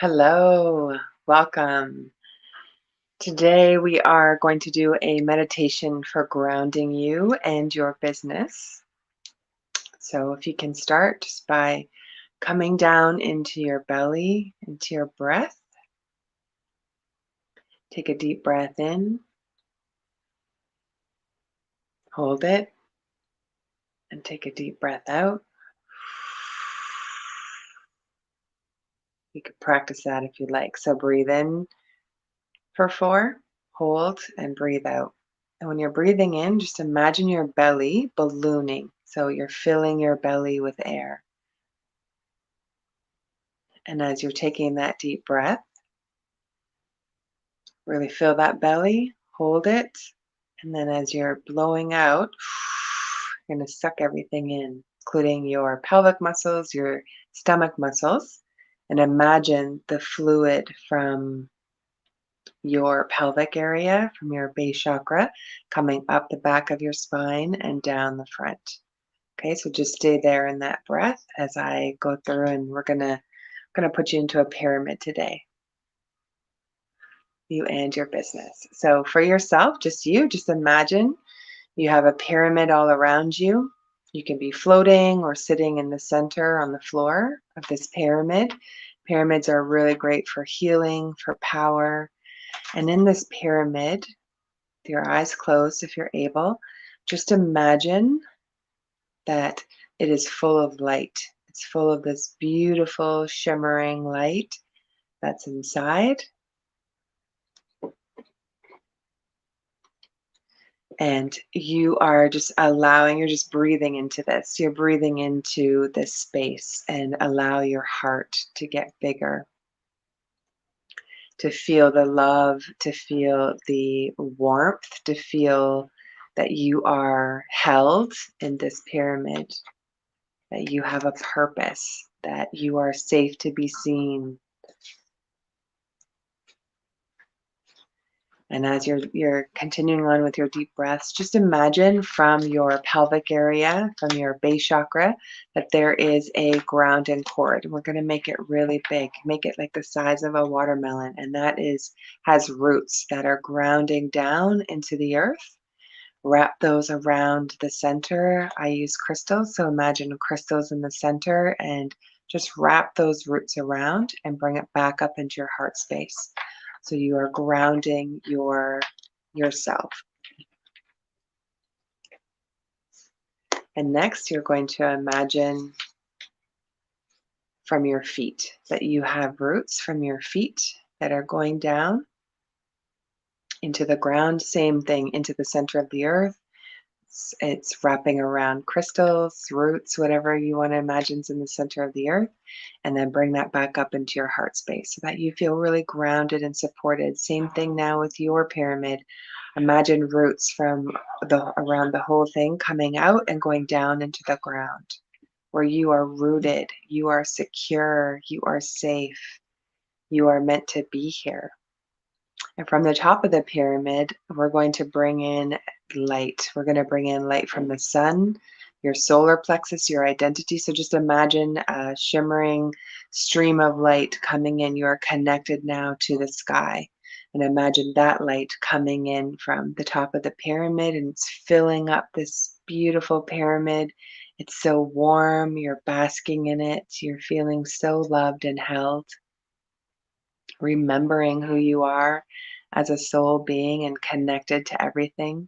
Hello, welcome. Today we are going to do a meditation for grounding you and your business. So if you can start just by coming down into your belly, into your breath. Take a deep breath in, hold it, and take a deep breath out. You could practice that if you'd like. So breathe in for 4, hold, and breathe out. And when you're breathing in, just imagine your belly ballooning. So you're filling your belly with air. And as you're taking that deep breath, really fill that belly, hold it. And then as you're blowing out, you're going to suck everything in, including your pelvic muscles, your stomach muscles. And imagine the fluid from your pelvic area, from your base chakra, coming up the back of your spine and down the front. Okay, so just stay there in that breath as I go through, and we're gonna put you into a pyramid today. You and your business. So for yourself, just imagine you have a pyramid all around you. You can be floating or sitting in the center on the floor of this pyramid. Pyramids are really great for healing, for power. And in this pyramid, with your eyes closed if you're able, just imagine that it is full of light. It's full of this beautiful shimmering light that's inside. And you are just you're just breathing into this. You're breathing into this space and allow your heart to get bigger, to feel the love, to feel the warmth, to feel that you are held in this pyramid, that you have a purpose, that you are safe to be seen. And as you're continuing on with your deep breaths, just imagine from your pelvic area, from your base chakra, that there is a grounding cord. And we're going to make it really big, make it like the size of a watermelon. And that has roots that are grounding down into the earth. Wrap those around the center. I use crystals, so imagine crystals in the center and just wrap those roots around and bring it back up into your heart space. So you are grounding yourself. And next, you're going to imagine from your feet that you have roots from your feet that are going down into the ground. Same thing, into the center of the earth. It's wrapping around crystals, roots, whatever you want to imagine is in the center of the earth, and then bring that back up into your heart space so that you feel really grounded and supported. Same thing now with your pyramid. Imagine roots from around the whole thing coming out and going down into the ground where you are rooted, you are secure, you are safe, you are meant to be here. And from the top of the pyramid, we're going to bring in light. We're going to bring in light from the sun, your solar plexus, your identity. So just imagine a shimmering stream of light coming in. You are connected now to the sky. And imagine that light coming in from the top of the pyramid, and it's filling up this beautiful pyramid. It's so warm. You're basking in it. You're feeling so loved and held. Remembering who you are as a soul being and connected to everything.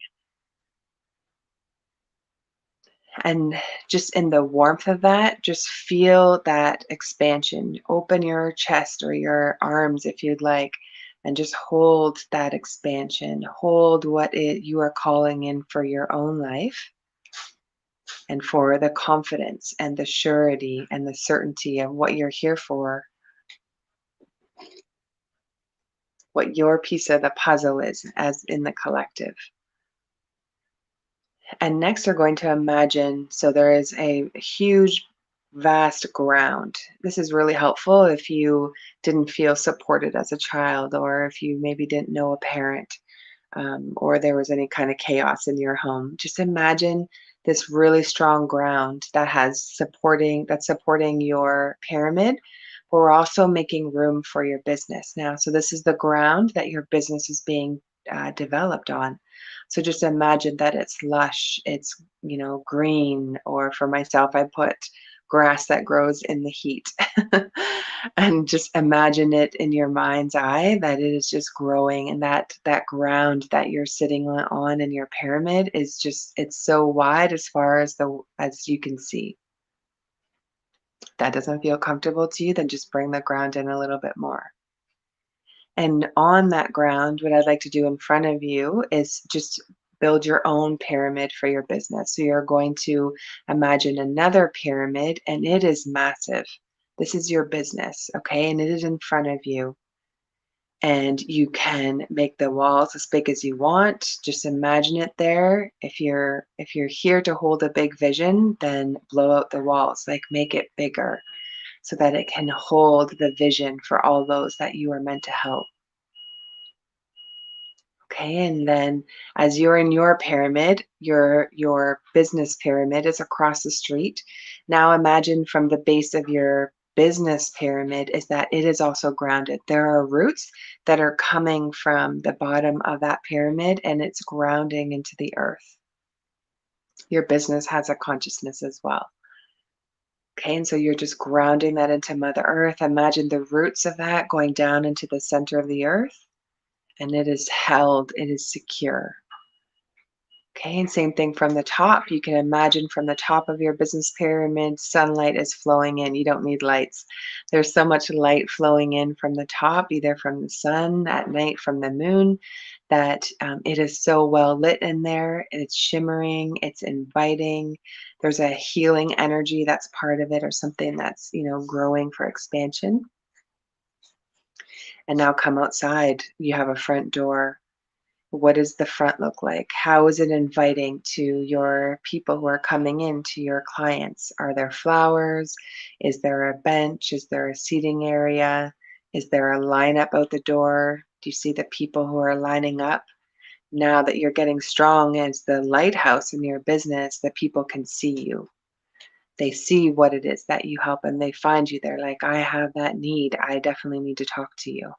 And just in the warmth of that, just feel that expansion. Open your chest or your arms if you'd like, and just hold that expansion. Hold what you are calling in for your own life and for the confidence and the surety and the certainty of what you're here for, what your piece of the puzzle is as in the collective. And next we're going to imagine, so there is a huge, vast ground. This is really helpful if you didn't feel supported as a child, or if you maybe didn't know a parent, or there was any kind of chaos in your home. Just imagine this really strong ground that's supporting your pyramid, we're also making room for your business now. So this is the ground that your business is being developed on. So just imagine that it's lush, it's, green, or for myself, I put grass that grows in the heat. And just imagine it in your mind's eye that it is just growing, and that ground that you're sitting on in your pyramid is just, it's so wide as far as you can see. If that doesn't feel comfortable to you, then just bring the ground in a little bit more. And on that ground, what I'd like to do in front of you is just build your own pyramid for your business. So you're going to imagine another pyramid, and it is massive. This is your business, okay? And it is in front of you. And you can make the walls as big as you want. Just imagine it there. If you're here to hold a big vision, then blow out the walls, like make it bigger so that it can hold the vision for all those that you are meant to help. Okay, and then as you're in your pyramid, your business pyramid is across the street. Now imagine from the base of your business pyramid is that it is also grounded. There are roots that are coming from the bottom of that pyramid, and it's grounding into the earth. Your business has a consciousness as well. Okay, and so you're just grounding that into Mother Earth. Imagine the roots of that going down into the center of the earth, and it is held, it is secure. Okay, and same thing from the top. You can imagine from the top of your business pyramid, sunlight is flowing in. You don't need lights. There's so much light flowing in from the top, either from the sun, at night from the moon, that it is so well lit in there. It's shimmering, it's inviting. There's a healing energy that's part of it, or something that's, growing for expansion. And now come outside. You have a front door. What does the front look like? How is it inviting to your people who are coming in, to your clients? Are there flowers? Is there a bench? Is there a seating area? Is there a lineup out the door? Do you see the people who are lining up? Now that you're getting strong as the lighthouse in your business, the people can see you. They see what it is that you help, and they find you. They're like, I have that need. I definitely need to talk to you.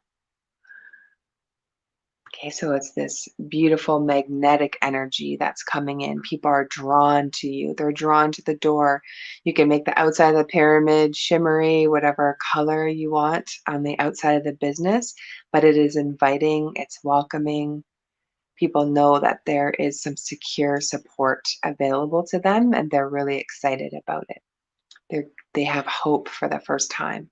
Okay, so it's this beautiful magnetic energy that's coming in. People are drawn to you. They're drawn to the door. You can make the outside of the pyramid shimmery, whatever color you want on the outside of the business, but it is inviting, it's welcoming. People know that there is some secure support available to them, and they're really excited about it. They have hope for the first time.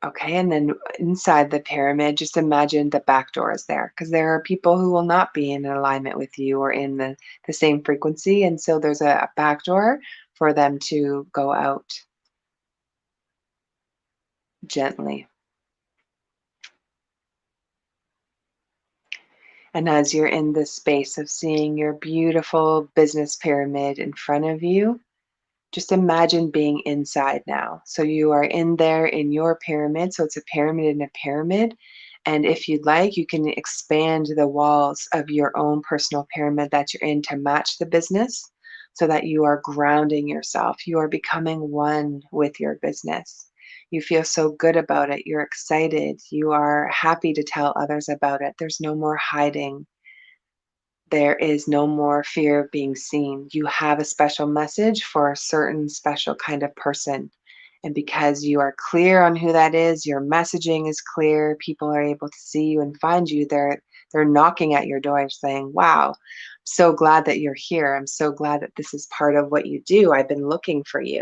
Okay, and then inside the pyramid, just imagine the back door is there, because there are people who will not be in alignment with you or in the same frequency. And so there's a back door for them to go out gently. And as you're in this space of seeing your beautiful business pyramid in front of you, just imagine being inside now. So you are in there in your pyramid. So it's a pyramid in a pyramid. And if you'd like, you can expand the walls of your own personal pyramid that you're in to match the business so that you are grounding yourself. You are becoming one with your business. You feel so good about it. You're excited. You are happy to tell others about it. There's no more hiding. There is no more fear of being seen. You have a special message for a certain special kind of person. And because you are clear on who that is, your messaging is clear, people are able to see you and find you. They're knocking at your door saying, wow, I'm so glad that you're here. I'm so glad that this is part of what you do. I've been looking for you.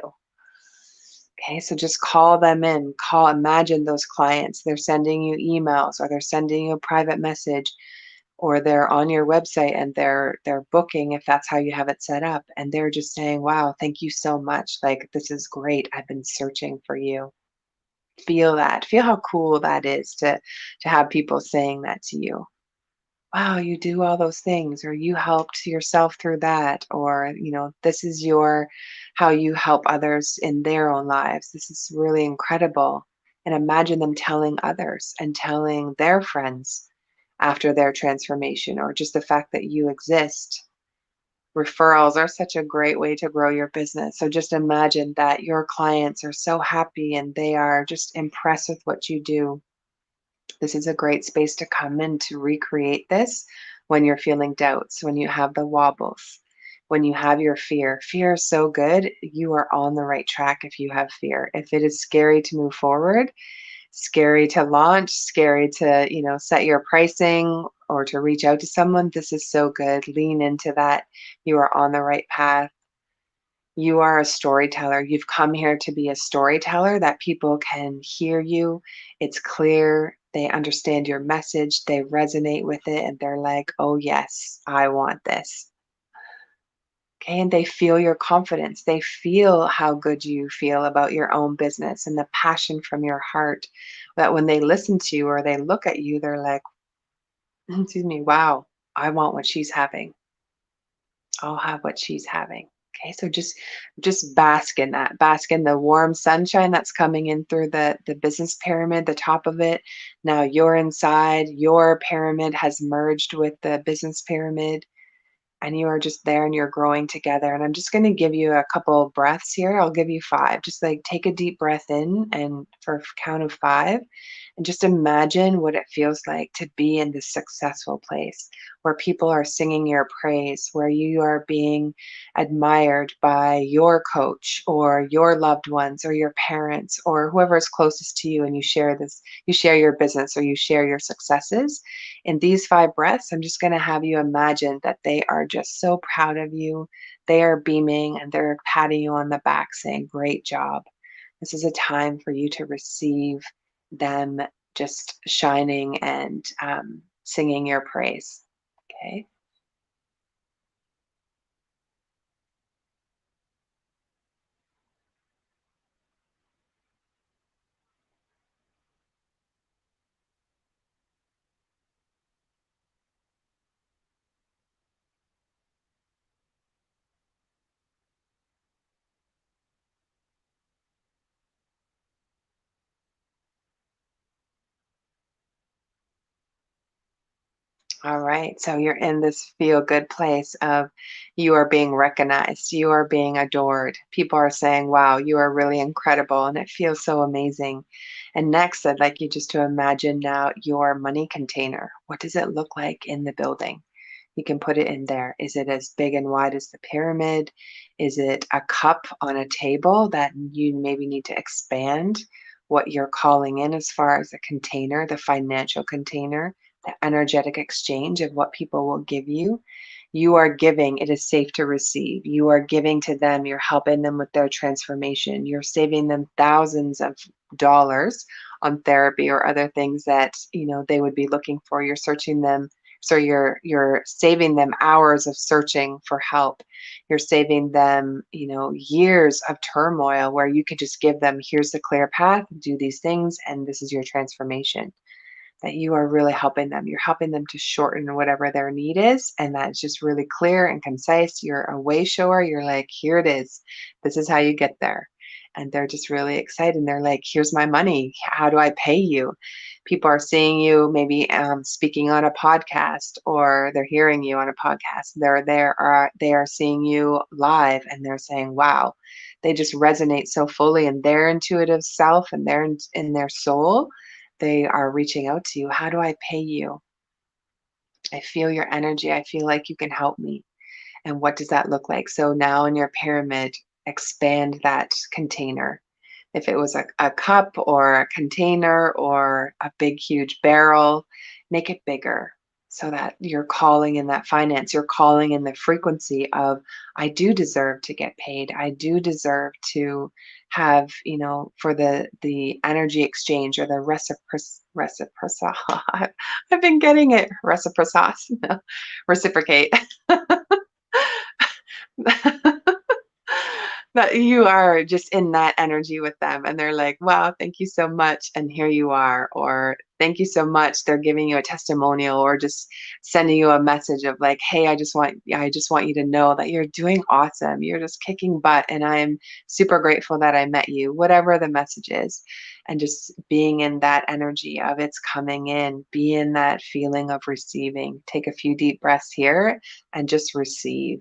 Okay, so just call them in. Imagine those clients. They're sending you emails, or they're sending you a private message, or they're on your website and they're booking, if that's how you have it set up, and they're just saying, wow, thank you so much, like, this is great, I've been searching for you. Feel that. Feel how cool that is to have people saying that to you. Wow, you do all those things, or you helped yourself through that, or this is your how you help others in their own lives. This is really incredible. And imagine them telling others and telling their friends after their transformation, or just the fact that you exist. Referrals are such a great way to grow your business. So just imagine that your clients are so happy and they are just impressed with what you do. This is a great space to come in to recreate this when you're feeling doubts, when you have the wobbles, when you have your fear. Fear is so good. You are on the right track if you have fear. If it is scary to move forward, scary to launch, scary to, set your pricing or to reach out to someone, this is so good. Lean into that. You are on the right path. You are a storyteller. You've come here to be a storyteller that people can hear you. It's clear. They understand your message. They resonate with it and they're like, oh, yes, I want this. Okay. And they feel your confidence. They feel how good you feel about your own business and the passion from your heart that when they listen to you or they look at you, they're like, excuse me, wow, I want what she's having. I'll have what she's having. Okay, so just bask in that. Bask in the warm sunshine that's coming in through the business pyramid, the top of it. Now you're inside, your pyramid has merged with the business pyramid and you are just there and you're growing together. And I'm just going to give you a couple of breaths here. I'll give you 5. Just like take a deep breath in and for a count of 5 and just imagine what it feels like to be in this successful place where people are singing your praise, where you are being admired by your coach or your loved ones or your parents or whoever is closest to you and you share your business or you share your successes. In these 5 breaths, I'm just going to have you imagine that they are just so proud of you. They are beaming and they're patting you on the back saying, great job. This is a time for you to receive them just shining and singing your praise. Okay. All right. So you're in this feel good place of you are being recognized, you are being adored. People are saying, wow, you are really incredible. And it feels so amazing. And next, I'd like you just to imagine now your money container. What does it look like in the building? You can put it in there. Is it as big and wide as the pyramid? Is it a cup on a table that you maybe need to expand what you're calling in as far as the container, the financial container? The energetic exchange of what people will give you. You are giving, it is safe to receive. You are giving to them, you're helping them with their transformation. You're saving them thousands of dollars on therapy or other things that, they would be looking for. You're searching them, so you're saving them hours of searching for help. You're saving them, years of turmoil where you could just give them, here's the clear path, do these things, and this is your transformation that you are really helping them. You're helping them to shorten whatever their need is. And that's just really clear and concise. You're a way shower. You're like, here it is. This is how you get there. And they're just really excited. And they're like, here's my money. How do I pay you? People are seeing you maybe speaking on a podcast or they're hearing you on a podcast. They are seeing you live and they're saying, wow, they just resonate so fully in their intuitive self and in their soul. They are reaching out to you. How do I pay you? I feel your energy. I feel like you can help me. And what does that look like? So now in your pyramid, expand that container. If it was a cup or a container or a big, huge barrel, make it bigger so that you're calling in that finance. You're calling in the frequency of, I do deserve to get paid. I do deserve to have, for the energy exchange or the reciprocity. I've been getting it. Reciprocity. Reciprocate. That you are just in that energy with them and they're like, wow, thank you so much. And here you are. Or thank you so much. They're giving you a testimonial or just sending you a message of like, hey, I just want you to know that you're doing awesome. You're just kicking butt. And I'm super grateful that I met you, whatever the message is. And just being in that energy of it's coming in, be in that feeling of receiving. Take a few deep breaths here and just receive.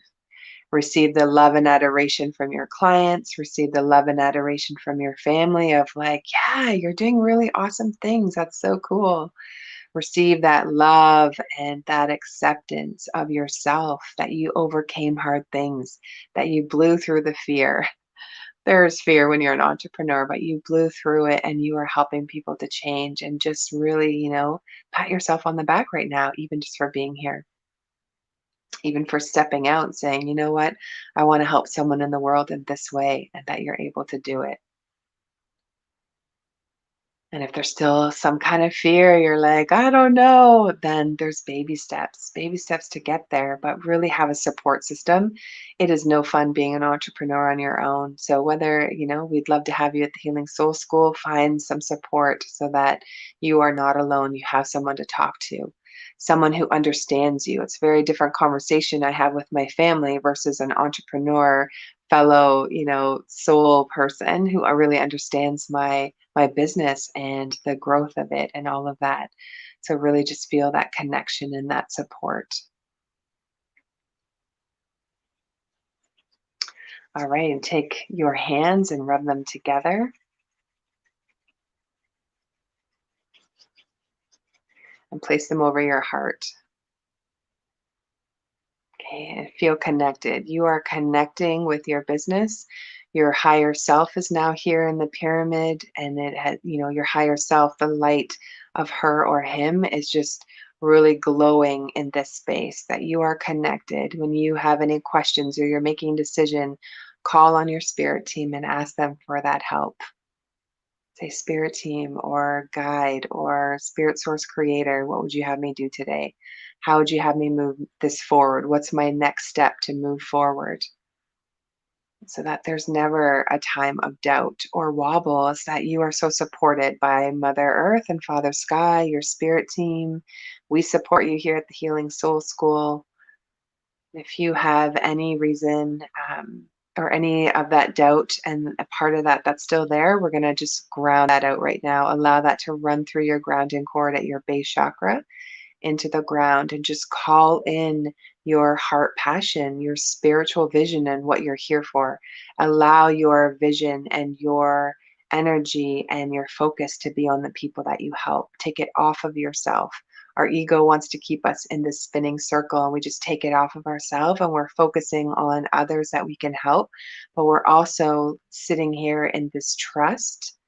Receive the love and adoration from your clients, receive the love and adoration from your family of like, yeah, you're doing really awesome things. That's so cool. Receive that love and that acceptance of yourself, that you overcame hard things, that you blew through the fear. There's fear when you're an entrepreneur, but you blew through it and you are helping people to change, and just really, pat yourself on the back right now, even just for being here, even for stepping out and saying, you know what, I want to help someone in the world in this way, and that you're able to do it. And if there's still some kind of fear, you're like, I don't know, then there's baby steps to get there, but really have a support system. It is no fun being an entrepreneur on your own. So whether, we'd love to have you at the Healing Soul School, find some support so that you are not alone. You have someone to talk to, someone who understands you. It's a very different conversation I have with my family versus an entrepreneur fellow, soul person who really understands my business and the growth of it and all of that. So really just feel that connection and that support. All right, and take your hands and rub them together and place them over your heart. Okay, and feel connected. You are connecting with your business. Your higher self is now here in the pyramid, and it has, your higher self, the light of her or him is just really glowing in this space, that you are connected. When you have any questions or you're making a decision, call on your spirit team and ask them for that help. Say spirit team or guide or spirit source creator, what would you have me do today? How would you have me move this forward? What's my next step to move forward? So that there's never a time of doubt or wobble, is that you are so supported by Mother Earth and Father Sky, your spirit team. We support you here at the Healing Soul School. If you have any reason or any of that doubt and a part of that that's still there, we're going to just ground that out right now. Allow that to run through your grounding cord at your base chakra into the ground, and just call in your heart passion, your spiritual vision, and what you're here for. Allow your vision and your energy and your focus to be on the people that you help. Take it off of yourself. Our ego wants to keep us in this spinning circle, and we just take it off of ourselves and we're focusing on others that we can help. But we're also sitting here in this trust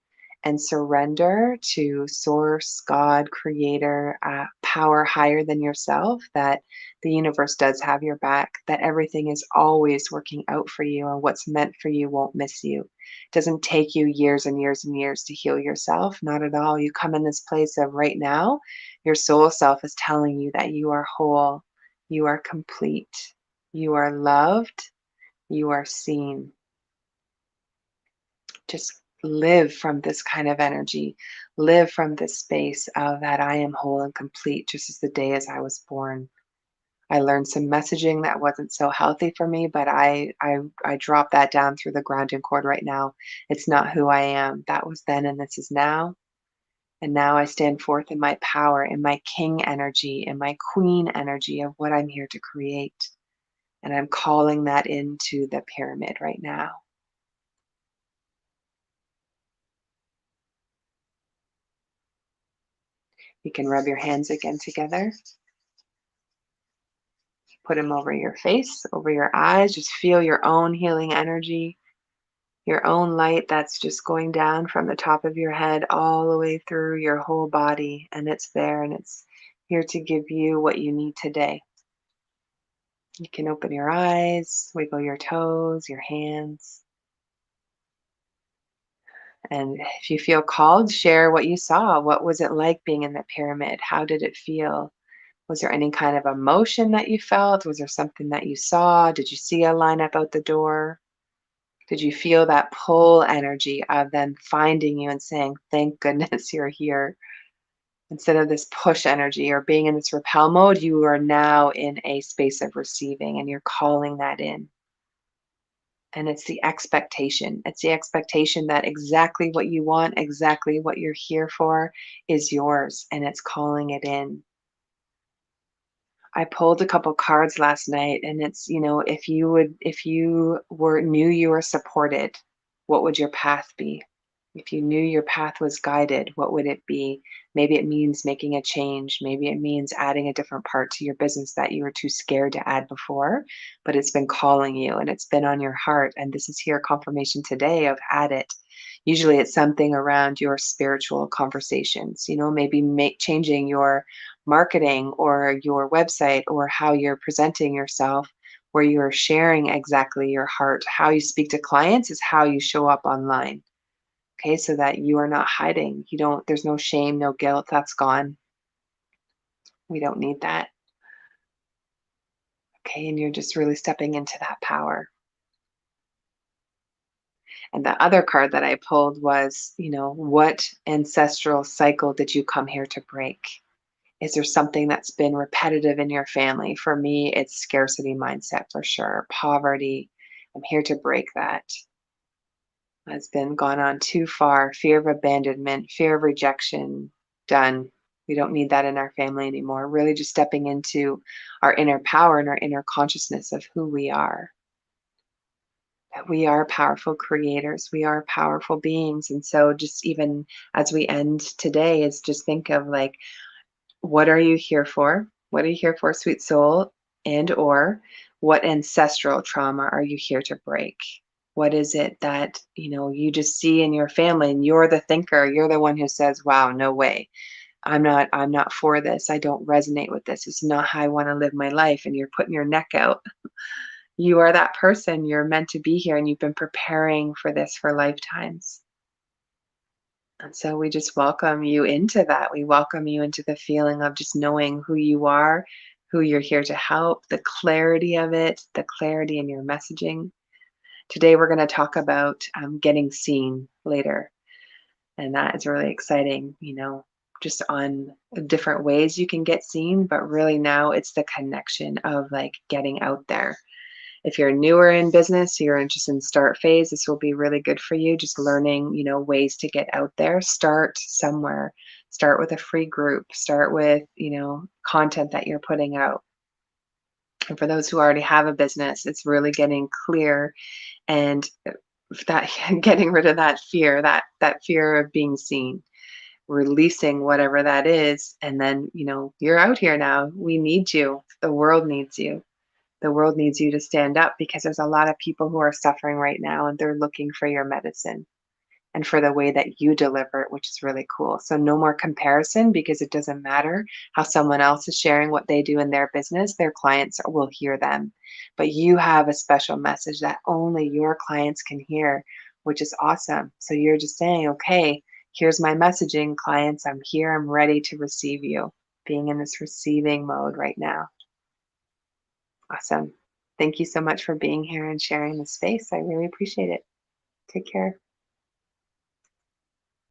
and surrender to source, God, creator, power higher than yourself, that the universe does have your back, that everything is always working out for you, and what's meant for you won't miss you. It doesn't take you years and years and years to heal yourself, not at all. You come in this place of right now, your soul self is telling you that you are whole, you are complete, you are loved, you are seen. Just live from this kind of energy, live from this space of that I am whole and complete just as the day as I was born. I learned some messaging that wasn't so healthy for me, but I dropped that down through the grounding cord right now. It's not who I am. That was then and this is now. And now I stand forth in my power, in my king energy, in my queen energy of what I'm here to create. And I'm calling that into the pyramid right now. You can rub your hands again together. Put them over your face, over your eyes. Just feel your own healing energy, your own light that's just going down from the top of your head all the way through your whole body. And it's there and it's here to give you what you need today. You can open your eyes, wiggle your toes, your hands. And if you feel called, share what you saw. What was it like being in the pyramid? How did it feel? Was there any kind of emotion that you felt? Was there something that you saw? Did you see a line up out the door? Did you feel that pull energy of them finding you and saying, thank goodness you're here? Instead of this push energy or being in this repel mode, you are now in a space of receiving and you're calling that in. And it's the expectation. It's the expectation that exactly what you want, exactly what you're here for is yours, and it's calling it in. I pulled a couple cards last night, and it's, if you knew you were supported, what would your path be? If you knew your path was guided, what would it be? Maybe it means making a change. Maybe it means adding a different part to your business that you were too scared to add before, but it's been calling you and it's been on your heart. And this is here confirmation today of add it. Usually it's something around your spiritual conversations, maybe changing your marketing or your website or how you're presenting yourself, where you're sharing exactly your heart. How you speak to clients is how you show up online. Okay, so that you are not hiding. There's no shame, no guilt. That's gone. We don't need that. Okay, and you're just really stepping into that power. And the other card that I pulled was, what ancestral cycle did you come here to break? Is there something that's been repetitive in your family? For me, it's scarcity mindset for sure. Poverty. I'm here to break that. Has been gone on too far. Fear of abandonment, fear of rejection. Done. We don't need that in our family anymore. Really just stepping into our inner power and our inner consciousness of who we are. That we are powerful creators. We are powerful beings. And so just even as we end today is just think of like, what are you here for? What are you here for, sweet soul? And or what ancestral trauma are you here to break? What is it that, you just see in your family and you're the thinker, you're the one who says, wow, no way. I'm not for this. I don't resonate with this. It's not how I want to live my life. And you're putting your neck out. You are that person. You're meant to be here and you've been preparing for this for lifetimes. And so we just welcome you into that. We welcome you into the feeling of just knowing who you are, who you're here to help, the clarity of it, the clarity in your messaging. Today, we're going to talk about getting seen later. And that is really exciting, just on different ways you can get seen. But really now it's the connection of like getting out there. If you're newer in business, you're interested in start phase, this will be really good for you. Just learning, ways to get out there. Start somewhere. Start with a free group. Start with, content that you're putting out. And for those who already have a business, it's really getting clear and that getting rid of that fear, that fear of being seen, releasing whatever that is. And then, you're out here now. We need you. The world needs you. The world needs you to stand up because there's a lot of people who are suffering right now and they're looking for your medicine and for the way that you deliver it, which is really cool. So no more comparison because it doesn't matter how someone else is sharing what they do in their business. Their clients will hear them. But you have a special message that only your clients can hear, which is awesome. So you're just saying, okay, here's my messaging, clients. I'm here. I'm ready to receive you. Being in this receiving mode right now. Awesome. Thank you so much for being here and sharing the space. I really appreciate it. Take care.